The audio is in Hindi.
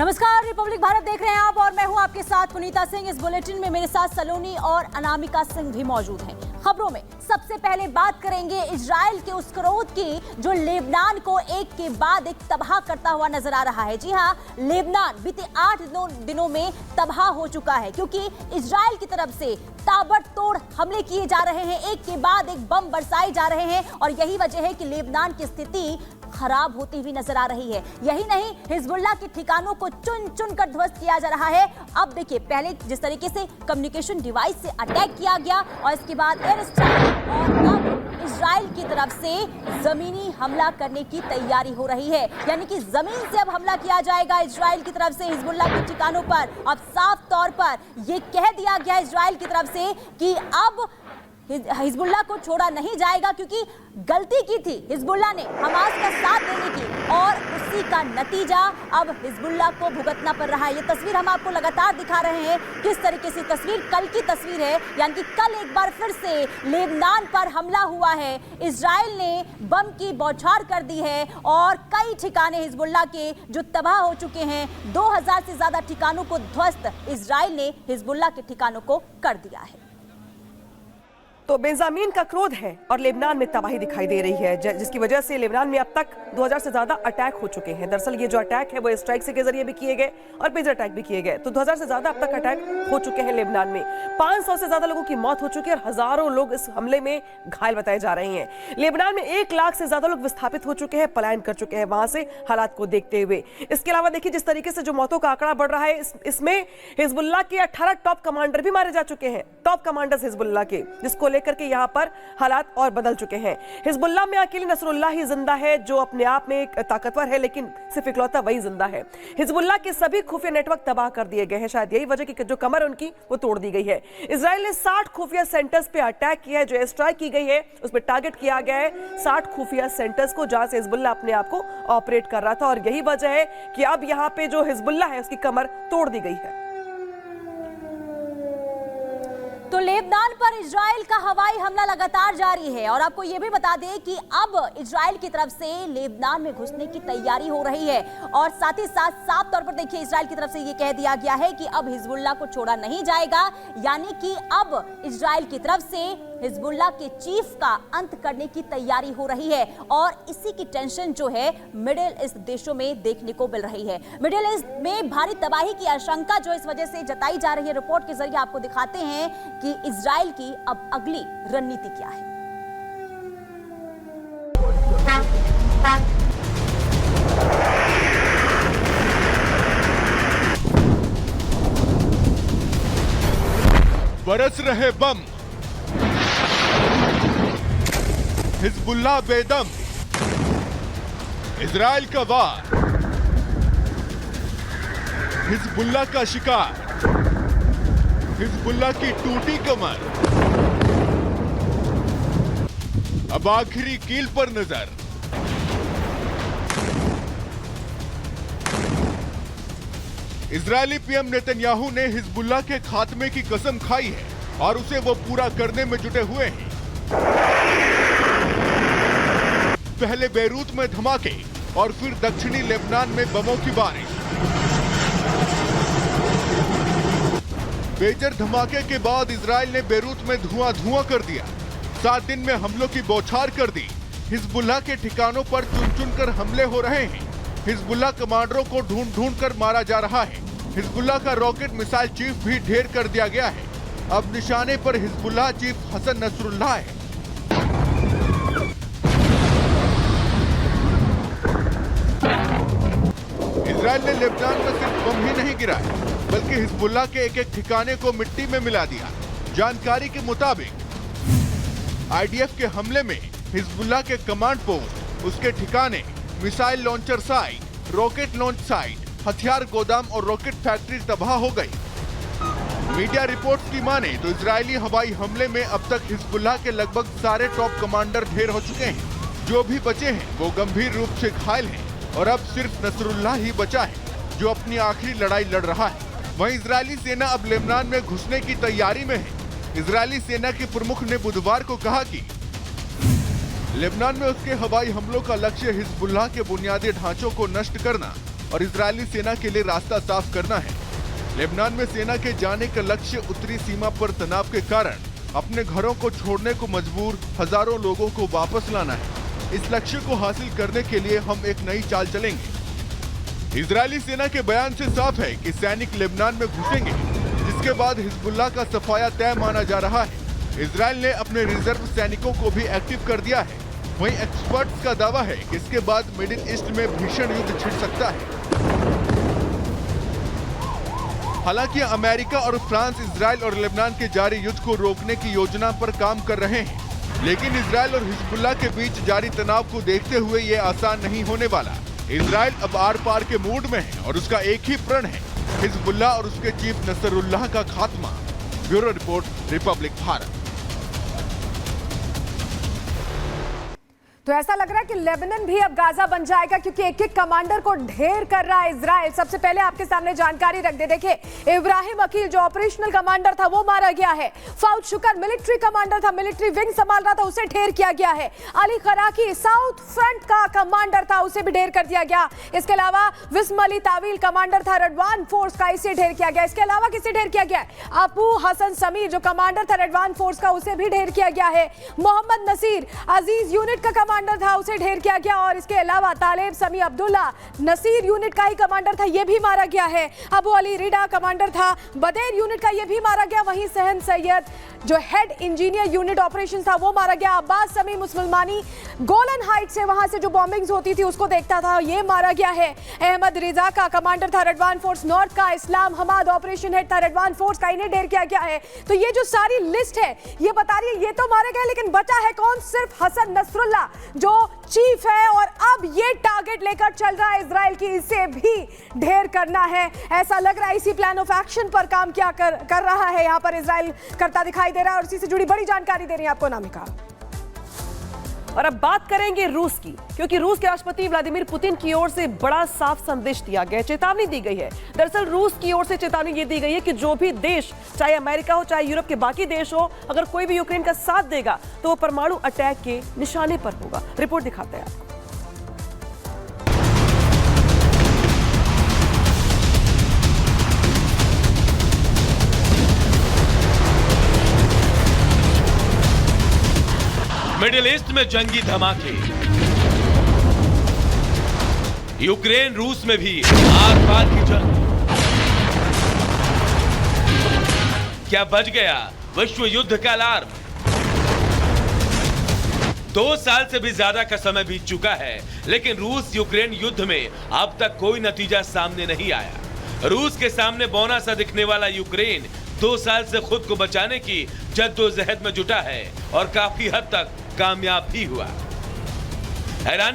नमस्कार, रिपब्लिक भारत देख रहे हैं आप और मैं हूं आपके साथ पुनीता सिंह। इस बुलेटिन में मेरे साथ सलोनी और अनामिका सिंह भी मौजूद हैं। खबरों में सबसे पहले बात करेंगे इजराइल के उस क्रोध की जो लेबनान को एक के बाद एक तबाह करता हुआ नजर आ रहा है। जी हां, लेबनान बीते 8 दिनों में तबाह हो चुका है क्योंकि इजराइल की तरफ से ताबड़तोड़ हमले किए जा रहे हैं, एक के बाद एक बम बरसाए जा रहे हैं और यही वजह है कि लेबनान की स्थिति खराब होती हुई नजर आ रही है। यही नहीं, हिजबुल्लाह के ठिकानों को चुन चुन कर ध्वस्त किया जा रहा है। अब देखिए, पहले जिस तरीके से कम्युनिकेशन डिवाइस से अटैक किया गया और इसके बाद एयर स्ट्राइक और अब इजराइल की तरफ से जमीनी हमला करने की तैयारी हो रही है, यानी कि जमीन से अब हमला किया जाएगा इजराइल की तरफ से हिजबुल्लाह के ठिकानों पर। अब साफ तौर पर यह कह दिया गया इजराइल की तरफ से कि अब हिजबुल्लाह को छोड़ा नहीं जाएगा क्योंकि गलती की थी हिजबुल्लाह ने हमास का साथ देने की और उसी का नतीजा अब हिजबुल्लाह को भुगतना पड़ रहा है। ये तस्वीर हम आपको लगातार दिखा रहे हैं, किस तरीके से तस्वीर कल की तस्वीर है, यानी कि कल एक बार फिर से लेबनान पर हमला हुआ है। इजराइल ने बम की बौछार कर दी है और कई ठिकाने हिजबुल्लाह के जो तबाह हो चुके हैं, 2000 से ज्यादा ठिकानों को ध्वस्त इजराइल ने हिजबुल्लाह के ठिकानों को कर दिया है। तो बेंजामिन का क्रोध है और लेबनान में तबाही दिखाई दे रही है, जिसकी वजह से लेबनान में अब तक 2000 से ज्यादा अटैक हो चुके हैं। दरअसल ये जो अटैक है वो स्ट्राइक के जरिए भी किए गए और पेजर अटैक भी किए गए। तो 2000 से ज्यादा अब तक अटैक हो चुके हैं लेबनान में। 500 से ज्यादा लोगों की मौत हो चुकी है और हजारों लोग इस हमले में घायल बताए जा रहे हैं। लेबनान में 1 लाख से ज्यादा लोग विस्थापित हो चुके हैं, पलायन कर चुके हैं वहां से हालात को देखते हुए। इसके अलावा देखिए, जिस तरीके से जो मौतों का आंकड़ा बढ़ रहा है, इसमें हिजबुल्लाह के 18 टॉप कमांडर भी मारे जा चुके हैं, टॉप कमांडर्स हिजबुल्लाह के, जिसको लेकर के यहाँ पर हालात और बदल चुके हैं। हिजबुल्लाह में अकेले नसरुल्लाह ही जिंदा है जो अपने आप में एक ताकतवर है, लेकिन सिर्फ इकलौता वही जिंदा है। हिजबुल्लाह के सभी खुफिया नेटवर्क तबाह कर दिए गए हैं। शायद यही वजह की जो कमर उनकी वो तोड़ दी गई है। इजराइल ने 60 खुफिया सेंटर्स पे अटैक किया है। जो एयर स्ट्राइक की गई है उसमें टारगेट किया गया है 60 खुफिया सेंटर्स को, जहां से हिजबुल्लाह अपने आप को ऑपरेट कर रहा था और यही वजह है कि अब यहां पे जो हिजबुल्लाह है उसकी कमर तोड़ दी गई है। तो लेबनान पर इजराइल का हवाई हमला लगातार जारी है और आपको यह भी बता दें कि अब इजराइल की तरफ से लेबनान में घुसने की तैयारी हो रही है और साथ ही साथ साफ तौर पर देखिए, इजराइल की तरफ से यह कह दिया गया है कि अब हिजबुल्लाह को छोड़ा नहीं जाएगा, यानी कि अब इजराइल की तरफ से हिजबुल्लाह के चीफ का अंत करने की तैयारी हो रही है और इसी की टेंशन जो है मिडिल ईस्ट देशों में देखने को मिल रही है। मिडिल ईस्ट में भारी तबाही की आशंका जो इस वजह से जताई जा रही है, रिपोर्ट के जरिए आपको दिखाते हैं कि इजराइल की अब अगली रणनीति क्या है। बरस रहे बम, हिजबुल्लाह बेदम, इजराइल का वार, हिजबुल्लाह का शिकार, हिजबुल्लाह की टूटी कमर, अब आखिरी कील पर नजर। इजरायली पीएम नेतन्याहू ने हिजबुल्लाह के खात्मे की कसम खाई है और उसे वो पूरा करने में जुटे हुए हैं। पहले बेरूत में धमाके और फिर दक्षिणी लेबनान में बमों की बारिश। पेजर धमाके के बाद इजराइल ने बेरूत में धुआं कर दिया। 7 दिन में हमलों की बौछार कर दी। हिजबुल्लाह के ठिकानों पर चुन कर हमले हो रहे हैं। हिजबुल्लाह कमांडरों को ढूंढ कर मारा जा रहा है। हिजबुल्लाह का रॉकेट मिसाइल चीफ भी ढेर कर दिया गया है। अब निशाने पर हिजबुल्लाह चीफ हसन नसरुल्लाह है। इजराइल ने लेबनान में सिर्फ बम ही नहीं गिराए, बल्कि हिजबुल्लाह के एक ठिकाने को मिट्टी में मिला दिया। जानकारी के मुताबिक आईडीएफ के हमले में हिजबुल्लाह के कमांड पोस्ट, उसके ठिकाने, missile launcher site, rocket launch site, हथियार गोदाम और रॉकेट फैक्ट्री तबाह हो गई। मीडिया रिपोर्ट्स की माने तो इजरायली हवाई हमले में अब तक हिजबुल्लाह के लगभग सारे टॉप कमांडर ढेर हो चुके हैं। जो भी बचे हैं वो गंभीर रूप से घायल हैं और अब सिर्फ नसरुल्लाह ही बचा है जो अपनी आखिरी लड़ाई लड़ रहा है। वहीं इजरायली सेना अब लेबनान में घुसने की तैयारी में है। इजरायली सेना के प्रमुख ने बुधवार को कहा कि लेबनान में उसके हवाई हमलों का लक्ष्य हिजबुल्लाह के बुनियादी ढांचों को नष्ट करना और इजरायली सेना के लिए रास्ता साफ करना है। लेबनान में सेना के जाने का लक्ष्य उत्तरी सीमा पर तनाव के कारण अपने घरों को छोड़ने को मजबूर हजारों लोगों को वापस लाना है। इस लक्ष्य को हासिल करने के लिए हम एक नई चाल चलेंगे। इजरायली सेना के बयान से साफ है कि सैनिक लेबनान में घुसेंगे, जिसके बाद हिजबुल्लाह का सफाया तय माना जा रहा है। इजरायल ने अपने रिजर्व सैनिकों को भी एक्टिव कर दिया है। वहीं एक्सपर्ट्स का दावा है कि इसके बाद मिडिल ईस्ट में भीषण युद्ध छिड़ सकता है। हालांकि अमेरिका और फ्रांस इजरायल और लेबनान के जारी युद्ध को रोकने की योजना पर काम कर रहे हैं, लेकिन इजरायल और हिजबुल्लाह के बीच जारी तनाव को देखते हुए ये आसान नहीं होने वाला। इजरायल अब आर पार के मूड में है और उसका एक ही प्रण है, हिजबुल्लाह और उसके चीफ नसरुल्लाह का खात्मा। Bureau report, Republic Bharat. तो ऐसा लग रहा है कि लेबनान भी अब गाजा बन जाएगा, क्योंकि एक एक कमांडर को ढेर कर रहा है इजराइल। सबसे पहले आपके सामने जानकारी रख दे, देखिए इब्राहिम अकील जो ऑपरेशनल कमांडर था वो मारा गया है। फाउद शुक्र मिलिट्री कमांडर था, मिलिट्री विंग संभाल रहा था, उसे ढेर किया गया है। अली खराकी साउथ फ्रंट का कमांडर था, उसे भी ढेर कर दिया गया। इसके अलावा विस्म अली तावील कमांडर था रेडवान फोर्स का, इसे ढेर किया गया। इसके अलावा किसे ढेर किया गया? अबू हसन समीर जो कमांडर था रेडवान फोर्स का, उसे भी ढेर किया गया है। मोहम्मद नसीर अजीज यूनिट का कमांडर था, उसे ढेर किया गया। और इसके अलावा तालेब समी अब्दुल्ला नसीर यूनिट का ही कमांडर था, यह भी मारा गया है। अबू अली रिडा कमांडर था बदेर यूनिट का, यह भी मारा गया। वहीं सहन सैयद जो हेड इंजीनियर यूनिट ऑपरेशन था वो मारा गया। अब्बास समी मुसलमानी गोलन हाइट से वहां से जो बॉम्बिंग्स होती थी उसको देखता था, यह मारा गया है। अहमद रिजा का कमांडर था रेडवान फोर्स नॉर्थ का। इस्लाम हमाद ऑपरेशन हेड था रेडवान फोर्स का, इन्हें ढेर किया गया है। तो ये जो सारी लिस्ट है ये बता रही है ये तो मारे गए, लेकिन बचा है कौन? सिर्फ हसन नसरुल्लाह जो चीफ है, और अब ये टारगेट लेकर चल रहा है इजराइल की, इसे भी ढेर करना है। ऐसा लग रहा है इसी प्लान ऑफ एक्शन पर काम क्या कर रहा है यहाँ पर इजराइल करता दिखाई दे रहा है। और इसी से जुड़ी बड़ी जानकारी दे रही है आपको अनामिका। और अब बात करेंगे रूस की, क्योंकि रूस के राष्ट्रपति व्लादिमीर पुतिन की ओर से बड़ा साफ संदेश दिया गया, चेतावनी दी गई है। दरअसल रूस की ओर से चेतावनी ये दी गई है कि जो भी देश, चाहे अमेरिका हो चाहे यूरोप के बाकी देश हो, अगर कोई भी यूक्रेन का साथ देगा तो वो परमाणु अटैक के निशाने पर होगा। रिपोर्ट दिखाते हैं आपको। मिडिल ईस्ट में जंगी धमाके, यूक्रेन रूस में भी आर पार की जंग। क्या बज गया विश्व युद्ध का अलार्म? 2 साल से भी ज्यादा का समय बीत चुका है, लेकिन रूस यूक्रेन युद्ध में अब तक कोई नतीजा सामने नहीं आया। रूस के सामने बौना सा दिखने वाला यूक्रेन 2 साल से खुद को बचाने की जद्दोजहद में जुटा है और काफी हद तक कामयाब भी हुआ। हैरान